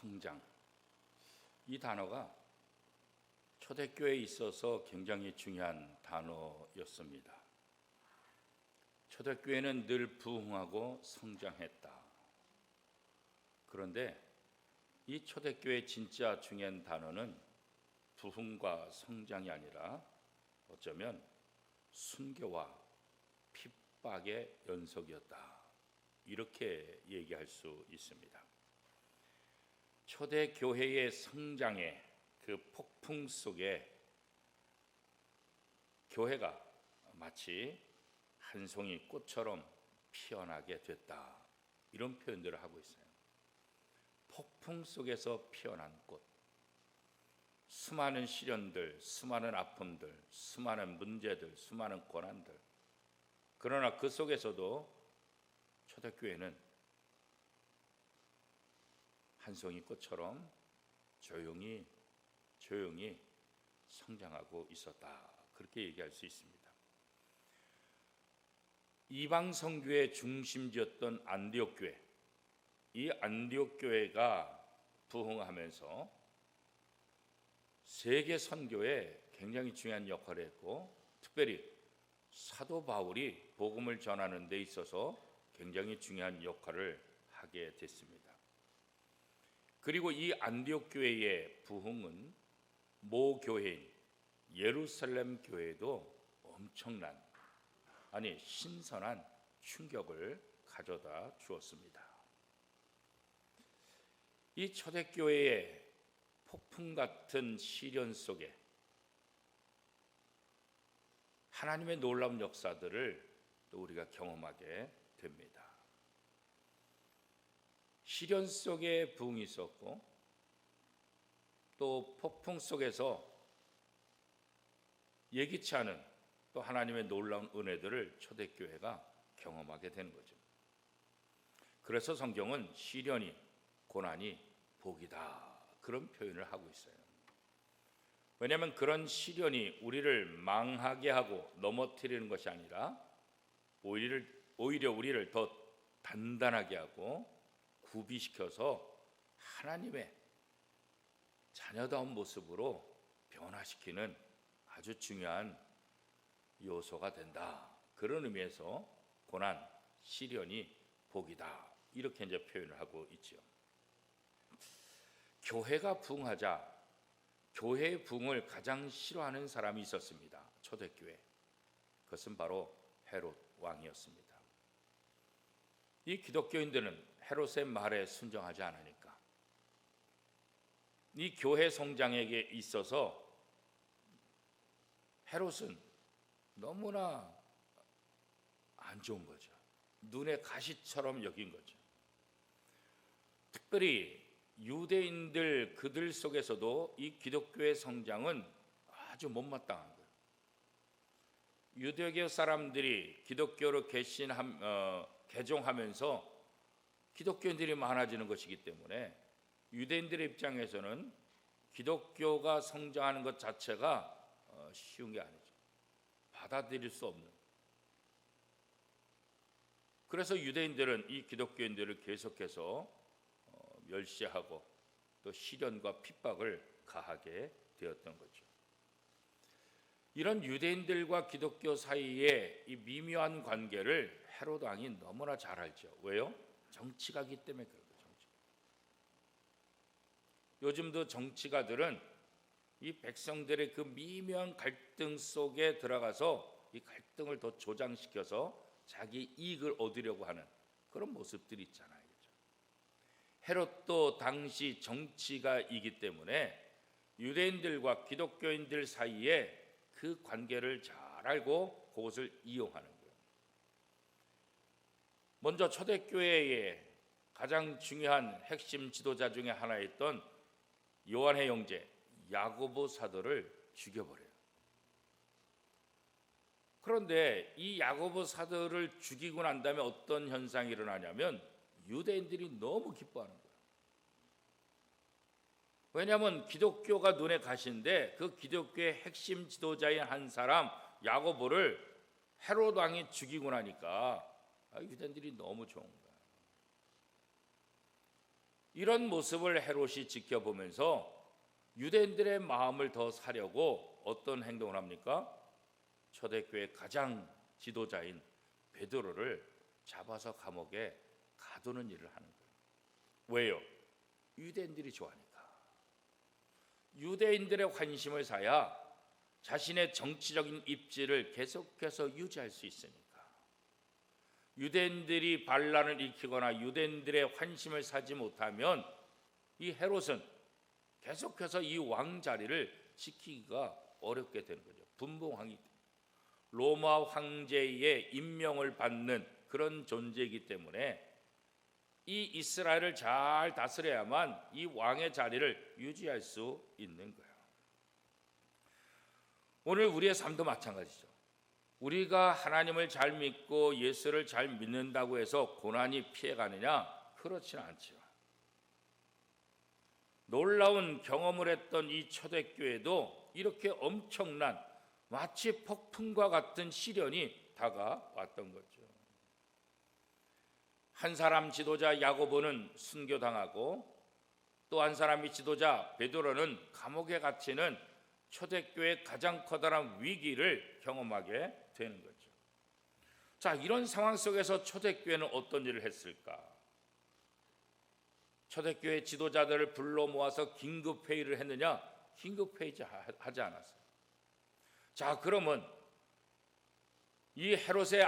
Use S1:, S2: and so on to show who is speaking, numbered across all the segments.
S1: 성장, 이 단어가 초대교회에 있어서 굉장히 중요한 단어였습니다. 초대교회는 늘 부흥하고 성장했다. 그런데 이 초대교회의 진짜 중요한 단어는 부흥과 성장이 아니라 어쩌면 순교와 핍박의 연속이었다. 이렇게 얘기할 수 있습니다. 초대교회의 성장의 그 폭풍 속에 교회가 마치 한 송이 꽃처럼 피어나게 됐다. 이런 표현들을 하고 있어요. 폭풍 속에서 피어난 꽃. 수많은 시련들, 수많은 아픔들, 수많은 문제들, 수많은 고난들. 그러나 그 속에서도 초대교회는 한 송이 꽃처럼 조용히 성장하고 있었다. 그렇게 얘기할 수 있습니다. 이방 성교의 중심지였던 안디옥 교회, 이 안디옥 교회가 부흥하면서 세계 선교에 굉장히 중요한 역할을 했고, 특별히 사도 바울이 복음을 전하는 데 있어서 굉장히 중요한 역할을 하게 됐습니다. 그리고 이 안디옥 교회의 부흥은 모 교회인 예루살렘 교회에도 엄청난, 아니 신선한 충격을 가져다 주었습니다. 이 초대교회의 폭풍 같은 시련 속에 하나님의 놀라운 역사들을 또 우리가 경험하게 됩니다. 시련 속에 부흥이 있었고, 또 폭풍 속에서 예기치 않은 또 하나님의 놀라운 은혜들을 초대교회가 경험하게 되는 거죠. 그래서 성경은 시련이, 고난이 복이다, 그런 표현을 하고 있어요. 왜냐하면 그런 시련이 우리를 망하게 하고 넘어뜨리는 것이 아니라 오히려 우리를 더 단단하게 하고 구비시켜서 하나님의 자녀다운 모습으로 변화시키는 아주 중요한 요소가 된다. 그런 의미에서 고난, 시련이 복이다. 이렇게 이제 표현을 하고 있죠. 교회가 부흥하자 교회의 부흥을 가장 싫어하는 사람이 있었습니다. 초대교회. 그것은 바로 헤롯 왕이었습니다. 이 기독교인들은 헤롯의 말에 순종하지 않으니까 이 교회 성장에게 있어서 헤롯은 너무나 안 좋은 거죠. 눈의 가시처럼 여긴 거죠. 특별히 유대인들 그들 속에서도 이 기독교의 성장은 아주 못마땅한 거예요. 유대교 사람들이 기독교로 개종하면서 기독교인들이 많아지는 것이기 때문에 유대인들의 입장에서는 기독교가 성장하는 것 자체가 쉬운 게 아니죠. 받아들일 수 없는. 그래서 유대인들은 이 기독교인들을 계속해서 멸시하고 또 시련과 핍박을 가하게 되었던 거죠. 이런 유대인들과 기독교 사이의 이 미묘한 관계를 헤롯 왕이 너무나 잘 알죠. 왜요? 정치가기 때문에 그런 거죠. 요즘도 정치가들은 이 백성들의 그 미묘한 갈등 속에 들어가서 이 갈등을 더 조장시켜서 자기 이익을 얻으려고 하는 그런 모습들이 있잖아요. 헤롯도 당시 정치가이기 때문에 유대인들과 기독교인들 사이에 그 관계를 잘 알고 그것을 이용하는 거예요. 먼저 초대교회의 가장 중요한 핵심 지도자 중에 하나였던 요한의 형제 야고보 사도를 죽여버려요. 그런데 이 야고보 사도를 죽이고 난 다음에 어떤 현상이 일어나냐면 유대인들이 너무 기뻐하는 거예요. 왜냐하면 기독교가 눈에 가시인데 그 기독교의 핵심 지도자인 한 사람 야고보를 헤롯 왕이 죽이고 나니까 유대인들이 너무 좋은 거예요. 이런 모습을 헤롯이 지켜보면서 유대인들의 마음을 더 사려고 어떤 행동을 합니까? 초대교회 가장 지도자인 베드로를 잡아서 감옥에 가두는 일을 하는 거예요. 왜요? 유대인들이 좋아하니까. 유대인들의 환심을 사야 자신의 정치적인 입지를 계속해서 유지할 수 있으니까. 유대인들이 반란을 일으키거나 유대인들의 환심을 사지 못하면 이 헤롯은 계속해서 이 왕 자리를 지키기가 어렵게 되는 거죠. 분봉왕이 로마 황제의 임명을 받는 그런 존재이기 때문에 이 이스라엘을 잘 다스려야만 이 왕의 자리를 유지할 수 있는 거예요. 오늘 우리의 삶도 마찬가지죠. 우리가 하나님을 잘 믿고 예수를 잘 믿는다고 해서 고난이 피해가느냐? 그렇지는 않죠. 놀라운 경험을 했던 이 초대교회도 이렇게 엄청난 마치 폭풍과 같은 시련이 다가왔던 거죠. 한 사람 지도자 야고보는 순교당하고 또 한 사람의 지도자 베드로는 감옥에 갇히는 초대교회의 가장 커다란 위기를 경험하게 되는 거죠. 자, 이런 상황 속에서 초대교회는 어떤 일을 했을까? 초대교회 지도자들을 불러 모아서 긴급회의를 했느냐? 긴급회의 하지 않았어요. 자, 그러면 이 헤롯의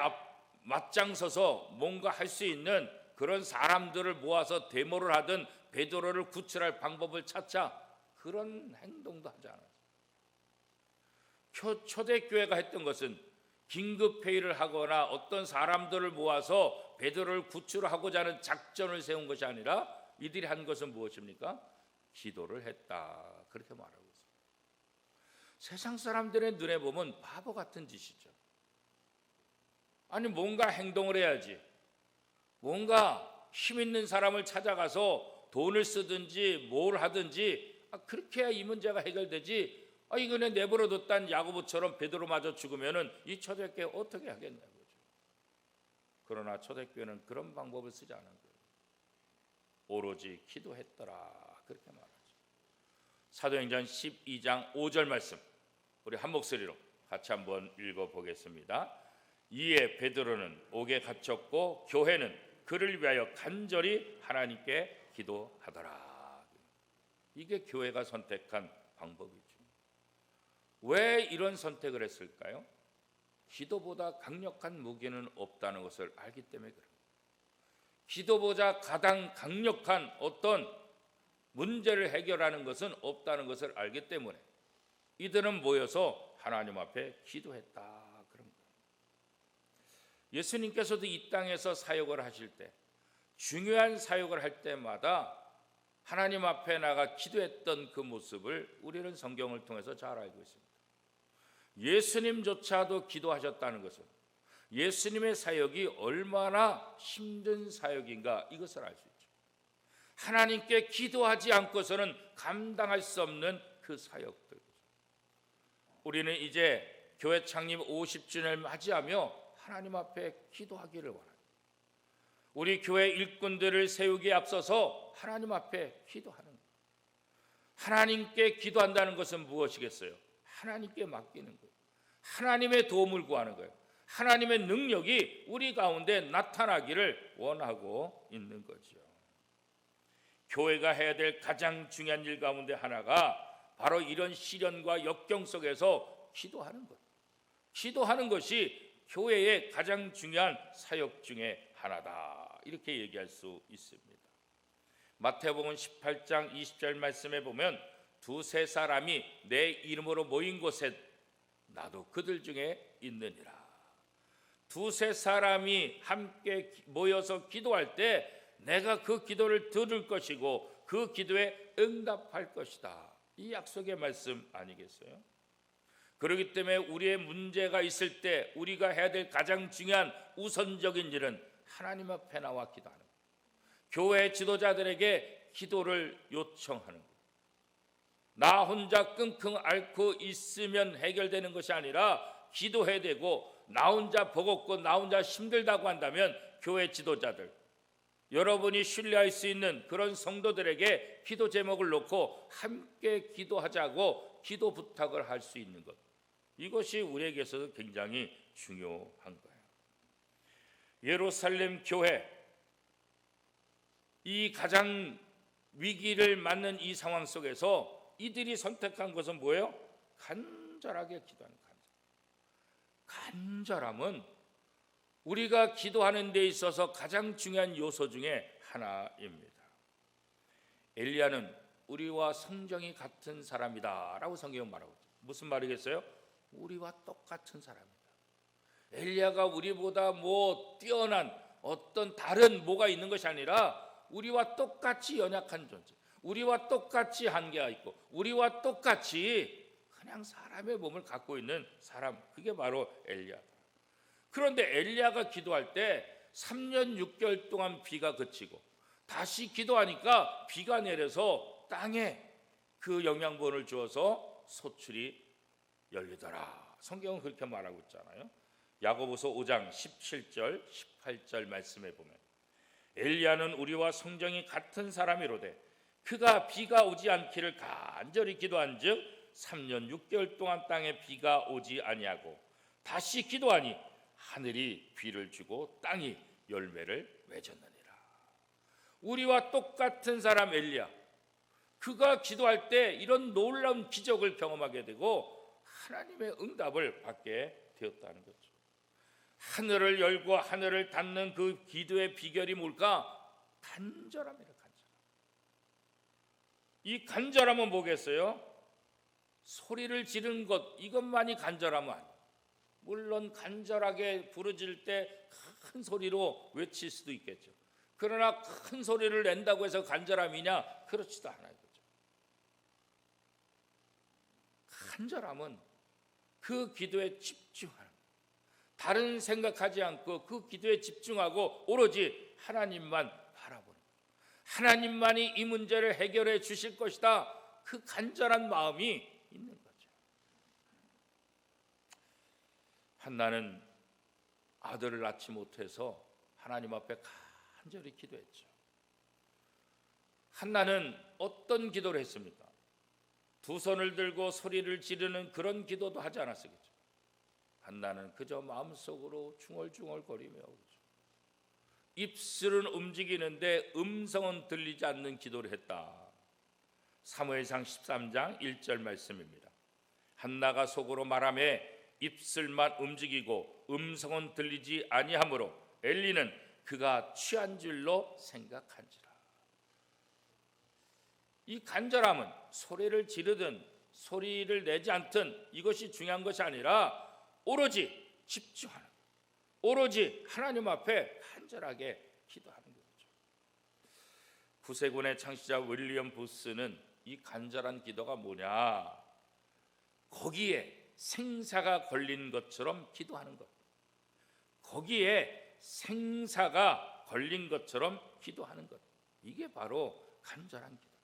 S1: 맞장서서 뭔가 할 수 있는 그런 사람들을 모아서 데모를 하든 베드로를 구출할 방법을 찾자, 그런 행동도 하지 않았어요. 초대교회가 했던 것은 긴급회의를 하거나 어떤 사람들을 모아서 베드로를 구출하고자 하는 작전을 세운 것이 아니라 이들이 한 것은 무엇입니까? 기도를 했다, 그렇게 말하고 있습니다. 세상 사람들의 눈에 보면 바보 같은 짓이죠. 아니, 뭔가 행동을 해야지. 뭔가 힘 있는 사람을 찾아가서 돈을 쓰든지 뭘 하든지 그렇게 해야 이 문제가 해결되지. 이거는 내버려 뒀단 야고보처럼 베드로마저 죽으면은 이 초대교회 어떻게 하겠냐고요. 그러나 초대교회는 그런 방법을 쓰지 않은 거예요. 오로지 기도했더라, 그렇게 말하죠. 사도행전 12장 5절 말씀 우리 한 목소리로 같이 한번 읽어보겠습니다. 이에 베드로는 옥에 갇혔고 교회는 그를 위하여 간절히 하나님께 기도하더라. 이게 교회가 선택한 방법이죠. 왜 이런 선택을 했을까요? 기도보다 강력한 무기는 없다는 것을 알기 때문에 그래요. 기도보다 가장 강력한 어떤 문제를 해결하는 것은 없다는 것을 알기 때문에 이들은 모여서 하나님 앞에 기도했다, 그런 거예요. 예수님께서도 이 땅에서 사역을 하실 때, 중요한 사역을 할 때마다 하나님 앞에 나가 기도했던 그 모습을 우리는 성경을 통해서 잘 알고 있습니다. 예수님조차도 기도하셨다는 것은 예수님의 사역이 얼마나 힘든 사역인가, 이것을 알 수 있죠. 하나님께 기도하지 않고서는 감당할 수 없는 그 사역들. 우리는 이제 교회 창립 50주년을 맞이하며 하나님 앞에 기도하기를 원합니다. 우리 교회 일꾼들을 세우기에 앞서서 하나님 앞에 기도하는 거예요. 하나님께 기도한다는 것은 무엇이겠어요? 하나님께 맡기는 거예요. 하나님의 도움을 구하는 거예요. 하나님의 능력이 우리 가운데 나타나기를 원하고 있는 거죠. 교회가 해야 될 가장 중요한 일 가운데 하나가 바로 이런 시련과 역경 속에서 기도하는 것. 기도하는 것이 교회의 가장 중요한 사역 중에 하나다, 이렇게 얘기할 수 있습니다. 마태복음 18장 20절 말씀에 보면 두세 사람이 내 이름으로 모인 곳에 나도 그들 중에 있느니라. 두세 사람이 함께 모여서 기도할 때 내가 그 기도를 들을 것이고 그 기도에 응답할 것이다, 이 약속의 말씀 아니겠어요? 그렇기 때문에 우리의 문제가 있을 때 우리가 해야 될 가장 중요한 우선적인 일은 하나님 앞에 나와 기도하는 거예요. 교회 지도자들에게 기도를 요청하는 거예요. 나 혼자 끙끙 앓고 있으면 해결되는 것이 아니라 기도해야 되고, 나 혼자 버겁고 나 혼자 힘들다고 한다면 교회 지도자들, 여러분이 신뢰할 수 있는 그런 성도들에게 기도 제목을 놓고 함께 기도하자고 기도 부탁을 할 수 있는 것, 이것이 우리에게서도 굉장히 중요한 거예요. 예루살렘 교회, 이 가장 위기를 맞는 이 상황 속에서 이들이 선택한 것은 뭐예요? 간절하게 기도하는 간절함은 우리가 기도하는 데 있어서 가장 중요한 요소 중에 하나입니다. 엘리야는 우리와 성정이 같은 사람이다 라고 성경은 말하고 있죠. 무슨 말이겠어요? 우리와 똑같은 사람이다. 엘리야가 우리보다 뛰어난 어떤 다른 뭐가 있는 것이 아니라 우리와 똑같이 연약한 존재, 우리와 똑같이 한계가 있고 우리와 똑같이 그냥 사람의 몸을 갖고 있는 사람, 그게 바로 엘리야다. 그런데 엘리야가 기도할 때 3년 6개월 동안 비가 그치고 다시 기도하니까 비가 내려서 땅에 그 영양분을 주어서 소출이 열리더라. 성경은 그렇게 말하고 있잖아요. 야고보서 5장 17절 18절 말씀에 보면 엘리야는 우리와 성정이 같은 사람이로되 그가 비가 오지 않기를 간절히 기도한즉 3년 6개월 동안 땅에 비가 오지 아니하고 다시 기도하니 하늘이 비를 주고 땅이 열매를 맺었느니라. 우리와 똑같은 사람 엘리야, 그가 기도할 때 이런 놀라운 기적을 경험하게 되고 하나님의 응답을 받게 되었다는 거죠. 하늘을 열고 하늘을 닫는 그 기도의 비결이 뭘까? 간절함이라. 이 간절함은 뭐겠어요? 소리를 지르는 것, 이것만이 간절함은 아니에요. 물론 간절하게 부르짖을 때 큰 소리로 외칠 수도 있겠죠. 그러나 큰 소리를 낸다고 해서 간절함이냐? 그렇지도 않아요. 그렇죠? 간절함은 그 기도에 집중하는, 다른 생각하지 않고 그 기도에 집중하고 오로지 하나님만 바라보는, 하나님만이 이 문제를 해결해 주실 것이다, 그 간절한 마음이 있는 거죠. 한나는 아들을 낳지 못해서 하나님 앞에 간절히 기도했죠. 한나는 어떤 기도를 했습니까? 두 손을 들고 소리를 지르는 그런 기도도 하지 않았겠죠. 한나는 그저 마음속으로 중얼중얼거리며 그렇죠. 입술은 움직이는데 음성은 들리지 않는 기도를 했다. 사무엘상 13장 1절 말씀입니다. 한나가 속으로 말하며 입술만 움직이고 음성은 들리지 아니하므로 엘리는 그가 취한 줄로 생각한지라. 이 간절함은 소리를 지르든 소리를 내지 않든 이것이 중요한 것이 아니라 오로지 집중하는, 오로지 하나님 앞에 간절하게 기도하는 거죠. 구세군의 창시자 윌리엄 부스는 이 간절한 기도가 뭐냐, 거기에 생사가 걸린 것처럼 기도하는 것, 거기에 생사가 걸린 것처럼 기도하는 것, 이게 바로 간절한 기도다.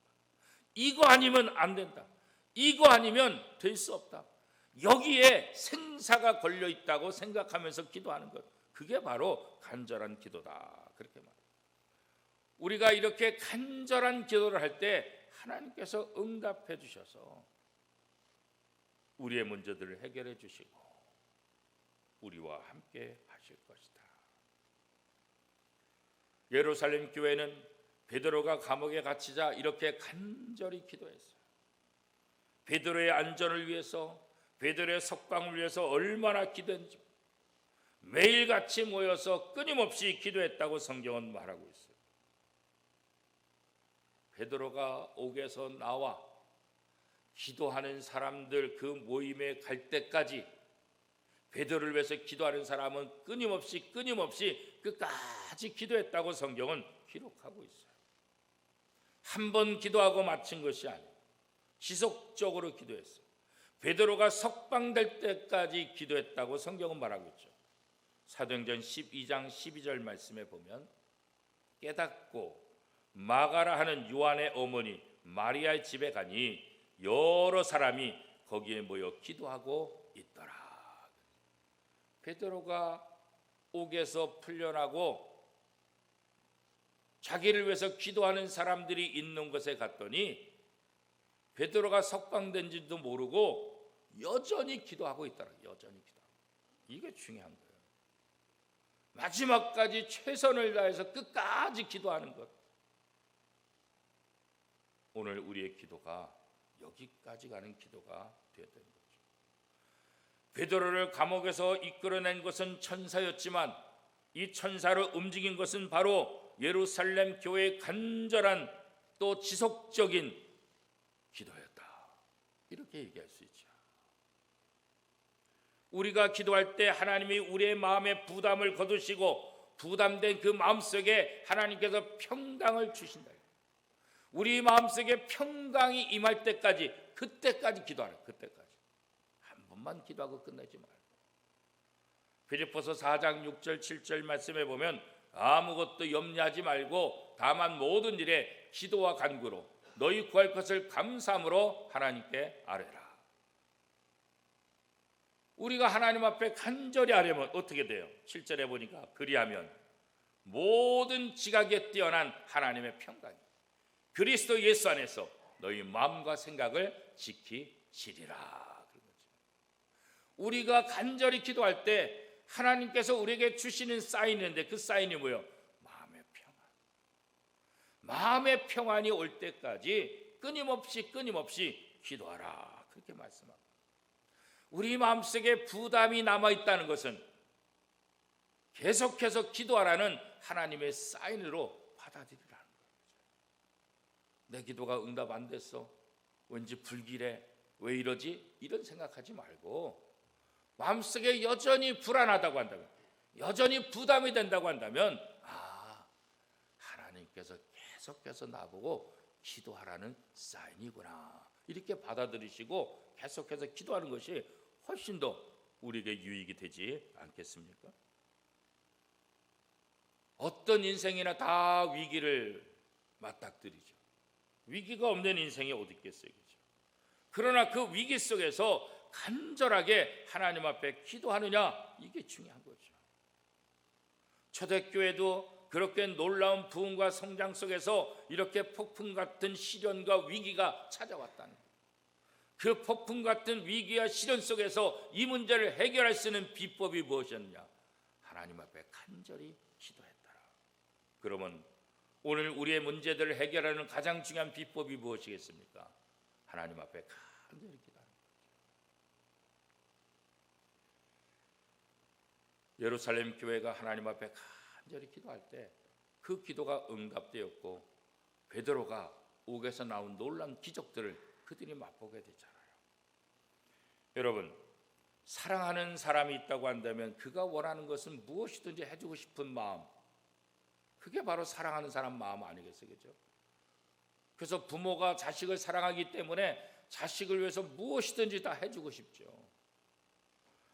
S1: 이거 아니면 안 된다, 이거 아니면 될 수 없다, 여기에 생사가 걸려 있다고 생각하면서 기도하는 것, 그게 바로 간절한 기도다, 그렇게 말해요. 우리가 이렇게 간절한 기도를 할 때 하나님께서 응답해 주셔서 우리의 문제들을 해결해 주시고 우리와 함께 하실 것이다. 예루살렘 교회는 베드로가 감옥에 갇히자 이렇게 간절히 기도했어요. 베드로의 안전을 위해서, 베드로의 석방을 위해서 얼마나 기도했는지 매일같이 모여서 끊임없이 기도했다고 성경은 말하고 있어요. 베드로가 옥에서 나와 기도하는 사람들 그 모임에 갈 때까지 베드로를 위해서 기도하는 사람은 끊임없이 끝까지 기도했다고 성경은 기록하고 있어요. 한 번 기도하고 마친 것이 아니에요. 지속적으로 기도했어요. 베드로가 석방될 때까지 기도했다고 성경은 말하고 있죠. 사도행전 12장 12절 말씀에 보면 깨닫고 마가라 하는 요한의 어머니 마리아의 집에 가니 여러 사람이 거기에 모여 기도하고 있더라. 베드로가 옥에서 풀려나고 자기를 위해서 기도하는 사람들이 있는 곳에 갔더니 베드로가 석방된지도 모르고 여전히 기도하고 있더라. 여전히 기도. 이게 중요한 거예요. 마지막까지 최선을 다해서 끝까지 기도하는 것. 오늘 우리의 기도가 여기까지 가는 기도가 되었던 거죠. 베드로를 감옥에서 이끌어낸 것은 천사였지만 이 천사를 움직인 것은 바로 예루살렘 교회의 간절한 또 지속적인 기도였다. 이렇게 얘기할 수 있죠. 우리가 기도할 때 하나님이 우리의 마음에 부담을 거두시고 부담된 그 마음속에 하나님께서 평강을 주신다. 우리 마음속에 평강이 임할 때까지, 그때까지 기도하라. 그때까지 한 번만 기도하고 끝내지 말고. 빌립보서 4장 6절 7절 말씀에 보면 아무것도 염려하지 말고 다만 모든 일에 기도와 간구로 너희 구할 것을 감사함으로 하나님께 아뢰라. 우리가 하나님 앞에 간절히 아뢰면 어떻게 돼요? 7절에 보니까 그리하면 모든 지각에 뛰어난 하나님의 평강이 그리스도 예수 안에서 너희 마음과 생각을 지키시리라. 우리가 간절히 기도할 때 하나님께서 우리에게 주시는 사인이 있는데 그 사인이 뭐예요? 마음의 평안. 마음의 평안이 올 때까지 끊임없이 기도하라. 그렇게 말씀합니다. 우리 마음속에 부담이 남아있다는 것은 계속해서 기도하라는 하나님의 사인으로 받아들이라는 거예요. 내 기도가 응답 안 됐어. 왠지 불길해. 왜 이러지? 이런 생각하지 말고 마음속에 여전히 불안하다고 한다면, 여전히 부담이 된다고 한다면 하나님께서 계속해서 나보고 기도하라는 사인이구나. 이렇게 받아들이시고 계속해서 기도하는 것이 훨씬 더 우리에게 유익이 되지 않겠습니까? 어떤 인생이나 다 위기를 맞닥뜨리죠. 위기가 없는 인생이 어디 있겠어요. 그렇죠? 그러나 그 위기 속에서 간절하게 하나님 앞에 기도하느냐, 이게 중요한 거죠. 초대교회도 그렇게 놀라운 부흥과 성장 속에서 이렇게 폭풍 같은 시련과 위기가 찾아왔다는 거예요. 그 폭풍 같은 위기와 시련 속에서 이 문제를 해결할 수 있는 비법이 무엇이었냐? 하나님 앞에 간절히 기도했더라. 그러면 오늘 우리의 문제들을 해결하는 가장 중요한 비법이 무엇이겠습니까? 하나님 앞에 간절히 기도하는 거죠. 예루살렘 교회가 하나님 앞에 간절히 기도할 때 그 기도가 응답되었고 베드로가 옥에서 나온 놀라운 기적들을 그들이 맛보게 되잖아요. 여러분, 사랑하는 사람이 있다고 한다면 그가 원하는 것은 무엇이든지 해주고 싶은 마음, 그게 바로 사랑하는 사람 마음 아니겠어요? 그렇죠? 그래서 부모가 자식을 사랑하기 때문에 자식을 위해서 무엇이든지 다 해주고 싶죠.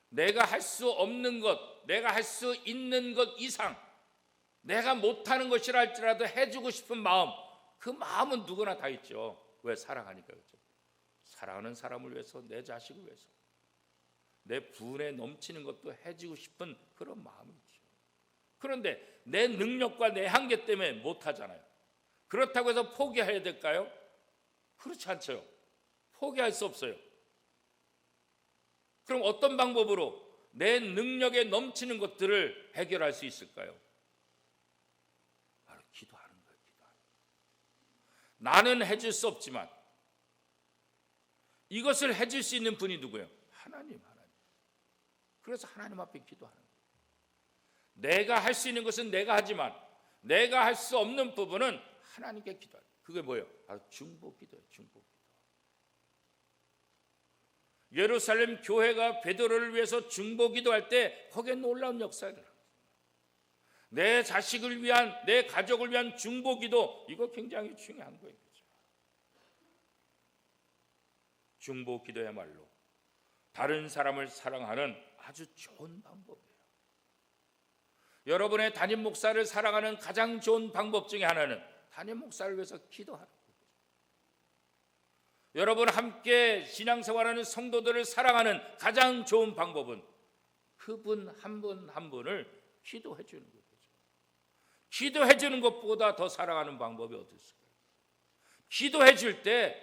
S1: 내가 할 수 없는 것, 내가 할 수 있는 것 이상 내가 못하는 것이라 할지라도 해주고 싶은 마음, 그 마음은 누구나 다 있죠. 왜? 사랑하니까. 그렇죠? 사랑하는 사람을 위해서, 내 자식을 위해서, 내 분에 넘치는 것도 해주고 싶은 그런 마음이 있죠. 그런데 내 능력과 내 한계 때문에 못하잖아요. 그렇다고 해서 포기해야 될까요? 그렇지 않죠. 포기할 수 없어요. 그럼 어떤 방법으로 내 능력에 넘치는 것들을 해결할 수 있을까요? 바로 기도하는 거예요. 기도하는 거예요. 나는 해줄 수 없지만 이것을 해줄 수 있는 분이 누구예요? 하나님. 그래서 하나님 앞에 기도하는 거예요. 내가 할 수 있는 것은 내가 하지만 내가 할 수 없는 부분은 하나님께 기도하는 거예요. 그게 뭐예요? 바로 중보기도예요. 중보기도. 예루살렘 교회가 베드로를 위해서 중보기도할 때 거기에 놀라운 역사가 일어납니다. 내 자식을 위한, 내 가족을 위한 중보기도, 이거 굉장히 중요한 거예요. 중보기도야말로 다른 사람을 사랑하는 아주 좋은 방법이에요. 여러분의 담임 목사를 사랑하는 가장 좋은 방법 중에 하나는 담임 목사를 위해서 기도하는 거예요. 여러분 함께 신앙생활하는 성도들을 사랑하는 가장 좋은 방법은 그분 한 분 한 분을 기도해 주는 거죠. 기도해 주는 것보다 더 사랑하는 방법이 어디 있을까요? 기도해 줄 때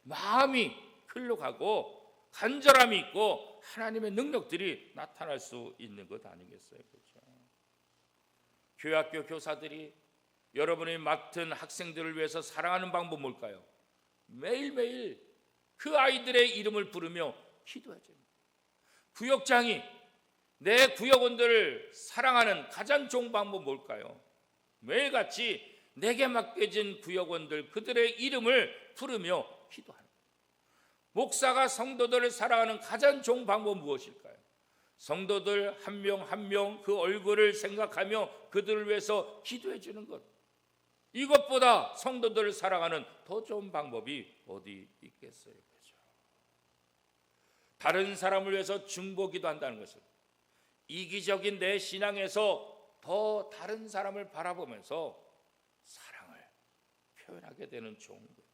S1: 마음이 흘러가고 간절함이 있고 하나님의 능력들이 나타날 수 있는 것 아니겠어요? 그렇죠? 교회학교 교사들이 여러분이 맡은 학생들을 위해서 사랑하는 방법 뭘까요? 매일매일 그 아이들의 이름을 부르며 기도해 줍니다. 구역장이 내 구역원들을 사랑하는 가장 좋은 방법 뭘까요? 매일같이 내게 맡겨진 구역원들 그들의 이름을 부르며 기도하는 거예요. 목사가 성도들을 사랑하는 가장 좋은 방법은 무엇일까요? 성도들 한 명 한 명 그 얼굴을 생각하며 그들을 위해서 기도해 주는 것. 이것보다 성도들을 사랑하는 더 좋은 방법이 어디 있겠어요? 그렇죠? 다른 사람을 위해서 중보기도 한다는 것은 이기적인 내 신앙에서 더 다른 사람을 바라보면서 사랑을 표현하게 되는 좋은 것.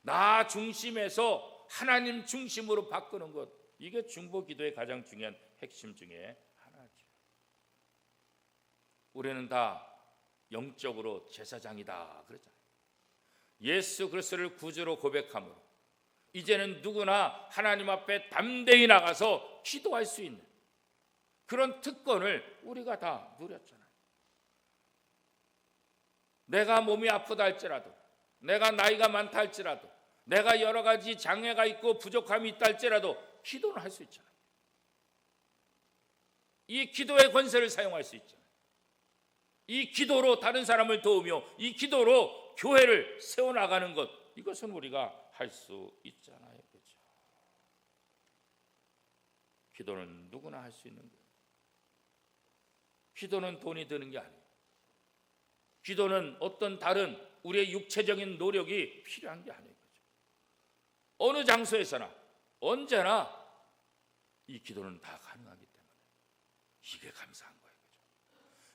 S1: 나 중심에서 하나님 중심으로 바꾸는 것. 이게 중보기도의 가장 중요한 핵심 중에 하나죠. 우리는 다 영적으로 제사장이다 그러잖아요. 예수 그리스도를 구주로 고백함으로 이제는 누구나 하나님 앞에 담대히 나가서 기도할 수 있는 그런 특권을 우리가 다 누렸잖아요. 내가 몸이 아프다 할지라도, 내가 나이가 많다 할지라도, 내가 여러 가지 장애가 있고 부족함이 있다 할지라도 기도는 할 수 있잖아요. 이 기도의 권세를 사용할 수 있잖아요. 이 기도로 다른 사람을 도우며 이 기도로 교회를 세워나가는 것, 이것은 우리가 할 수 있잖아요. 그렇죠? 기도는 누구나 할 수 있는 거예요. 기도는 돈이 드는 게 아니에요. 기도는 어떤 다른 우리의 육체적인 노력이 필요한 게 아니에요. 그렇죠? 어느 장소에서나 언제나 이 기도는 다 가능하기 때문에 이게 감사한 거예요.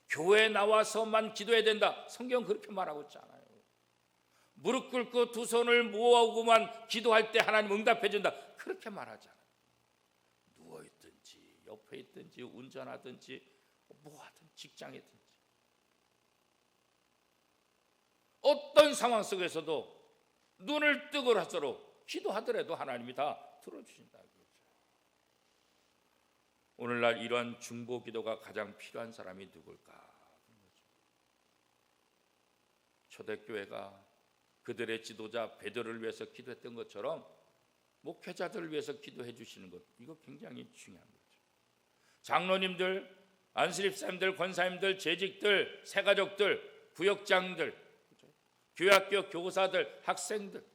S1: 교회에 나와서만 기도해야 된다. 성경은 그렇게 말하고 있잖아요. 무릎 꿇고 두 손을 모으고만 기도할 때 하나님 응답해 준다. 그렇게 말하잖아요. 누워있든지 옆에 있든지 운전하든지 뭐하든 직장이든지 어떤 상황 속에서도 눈을 뜨고라서로 기도하더라도 하나님이 다 들어주신다. 오늘날 이러한 중보 기도가 가장 필요한 사람이 누굴까? 초대교회가 그들의 지도자 베드로를 위해서 기도했던 것처럼 목회자들을 위해서 기도해 주시는 것, 이거 굉장히 중요한 거죠. 장로님들, 안수집사님들, 권사님들, 재직들, 새가족들, 구역장들, 교회학교 교사들, 학생들,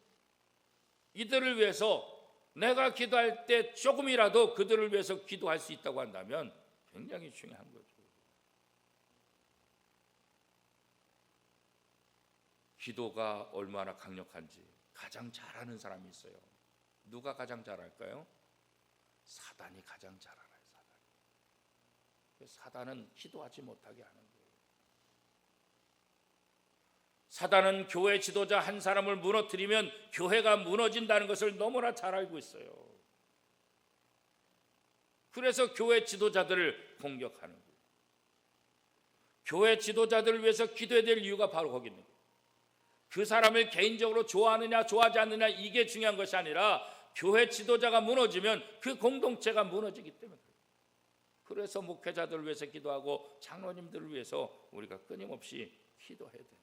S1: 이들을 위해서 내가 기도할 때 조금이라도 그들을 위해서 기도할 수 있다고 한다면 굉장히 중요한 거죠. 기도가 얼마나 강력한지 가장 잘하는 사람이 있어요. 누가 가장 잘할까요? 사단이 가장 잘 알아요. 사단은 기도하지 못하게 하는 거예요. 사단은 교회 지도자 한 사람을 무너뜨리면 교회가 무너진다는 것을 너무나 잘 알고 있어요. 그래서 교회 지도자들을 공격하는 거예요. 교회 지도자들을 위해서 기도해야 될 이유가 바로 거기 있는 거예요. 그 사람을 개인적으로 좋아하느냐 좋아하지 않느냐 이게 중요한 것이 아니라 교회 지도자가 무너지면 그 공동체가 무너지기 때문에 그래요. 그래서 목회자들을 위해서 기도하고 장로님들을 위해서 우리가 끊임없이 기도해야 됩니다.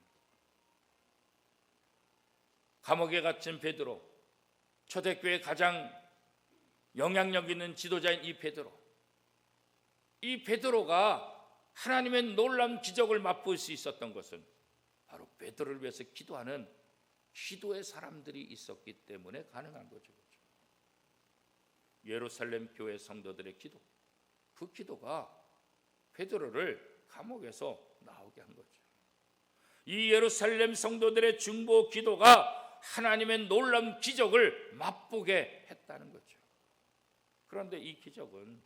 S1: 감옥에 갇힌 베드로, 초대교회의 가장 영향력 있는 지도자인 이 베드로, 이 베드로가 하나님의 놀라운 기적을 맛볼 수 있었던 것은 바로 베드로를 위해서 기도하는 기도의 사람들이 있었기 때문에 가능한 거죠. 예루살렘 교회 성도들의 기도, 그 기도가 베드로를 감옥에서 나오게 한 거죠. 이 예루살렘 성도들의 중보 기도가 하나님의 놀라운 기적을 맛보게 했다는 거죠. 그런데 이 기적은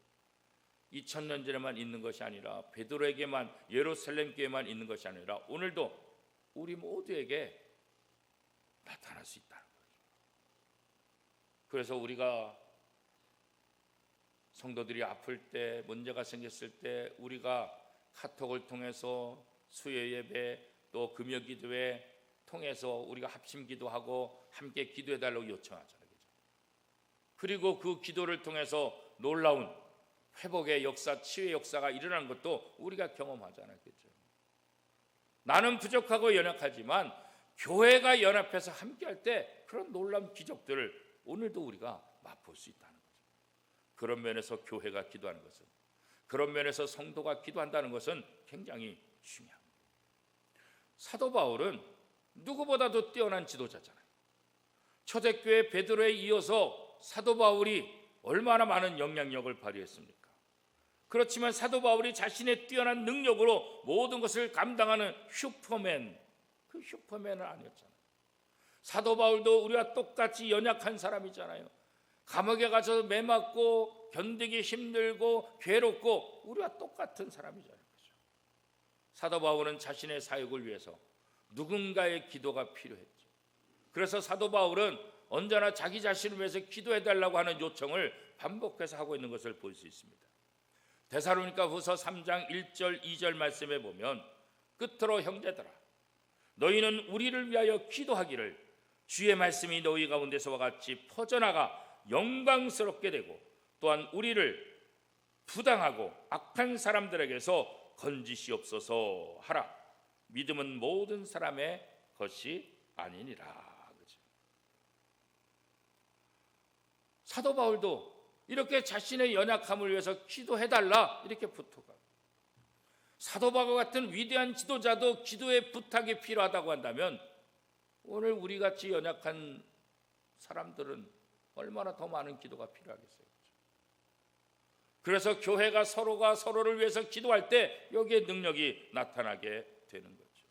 S1: 2000년 전에만 있는 것이 아니라 베드로에게만, 예루살렘 교회만 있는 것이 아니라 오늘도 우리 모두에게 나타날 수 있다는 거죠. 그래서 우리가 성도들이 아플 때, 문제가 생겼을 때 우리가 카톡을 통해서 수요 예배 또 금요 기도회 통해서 우리가 합심 기도하고 함께 기도해 달라고 요청하잖아요. 그리고 그 기도를 통해서 놀라운 회복의 역사, 치유의 역사가 일어나는 것도 우리가 경험하잖아요. 그렇죠? 나는 부족하고 연약하지만 교회가 연합해서 함께할 때 그런 놀라운 기적들을 오늘도 우리가 맛볼 수 있다는 거죠. 그런 면에서 교회가 기도하는 것은, 그런 면에서 성도가 기도한다는 것은 굉장히 중요합니다. 사도 바울은 누구보다도 뛰어난 지도자잖아요. 초대교회 베드로에 이어서 사도 바울이 얼마나 많은 영향력을 발휘했습니까? 그렇지만 사도 바울이 자신의 뛰어난 능력으로 모든 것을 감당하는 슈퍼맨, 그 슈퍼맨은 아니었잖아요. 사도 바울도 우리와 똑같이 연약한 사람이잖아요. 감옥에 가서 매 맞고 견디기 힘들고 괴롭고 우리와 똑같은 사람이잖아요. 사도 바울은 자신의 사역을 위해서 누군가의 기도가 필요했죠. 그래서 사도 바울은 언제나 자기 자신을 위해서 기도해달라고 하는 요청을 반복해서 하고 있는 것을 볼 수 있습니다. 데살로니가후서 3장 1절 2절 말씀에 보면 끝으로 형제들아 너희는 우리를 위하여 기도하기를 주의 말씀이 너희 가운데서와 같이 퍼져나가 영광스럽게 되고 또한 우리를 부당하고 악한 사람들에게서 건지시옵소서 하라. 믿음은 모든 사람의 것이 아니니라. 그렇죠? 사도 바울도 이렇게 자신의 연약함을 위해서 기도해달라 이렇게 부탁하고, 사도 바울 같은 위대한 지도자도 기도의 부탁이 필요하다고 한다면 오늘 우리같이 연약한 사람들은 얼마나 더 많은 기도가 필요하겠어요. 그래서 교회가 서로가 서로를 위해서 기도할 때 여기에 능력이 나타나게 되는 거죠.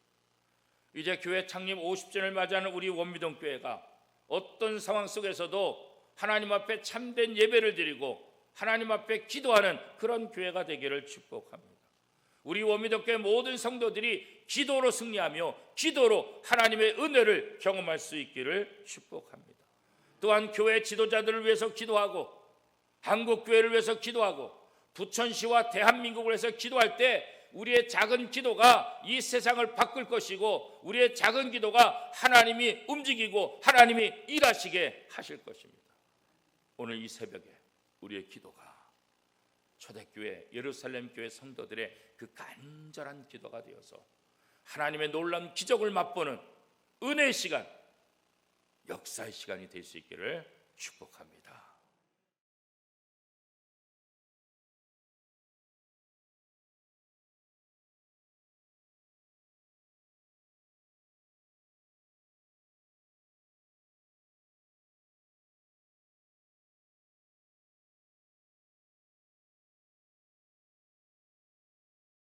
S1: 이제 교회 창립 50주년을 맞이하는 우리 원미동교회가 어떤 상황 속에서도 하나님 앞에 참된 예배를 드리고 하나님 앞에 기도하는 그런 교회가 되기를 축복합니다. 우리 원미동교회 모든 성도들이 기도로 승리하며 기도로 하나님의 은혜를 경험할 수 있기를 축복합니다. 또한 교회 지도자들을 위해서 기도하고 한국교회를 위해서 기도하고 부천시와 대한민국을 위해서 기도할 때 우리의 작은 기도가 이 세상을 바꿀 것이고 우리의 작은 기도가 하나님이 움직이고 하나님이 일하시게 하실 것입니다. 오늘 이 새벽에 우리의 기도가 초대교회 예루살렘 교회 성도들의 그 간절한 기도가 되어서 하나님의 놀라운 기적을 맛보는 은혜의 시간, 역사의 시간이 될 수 있기를 축복합니다.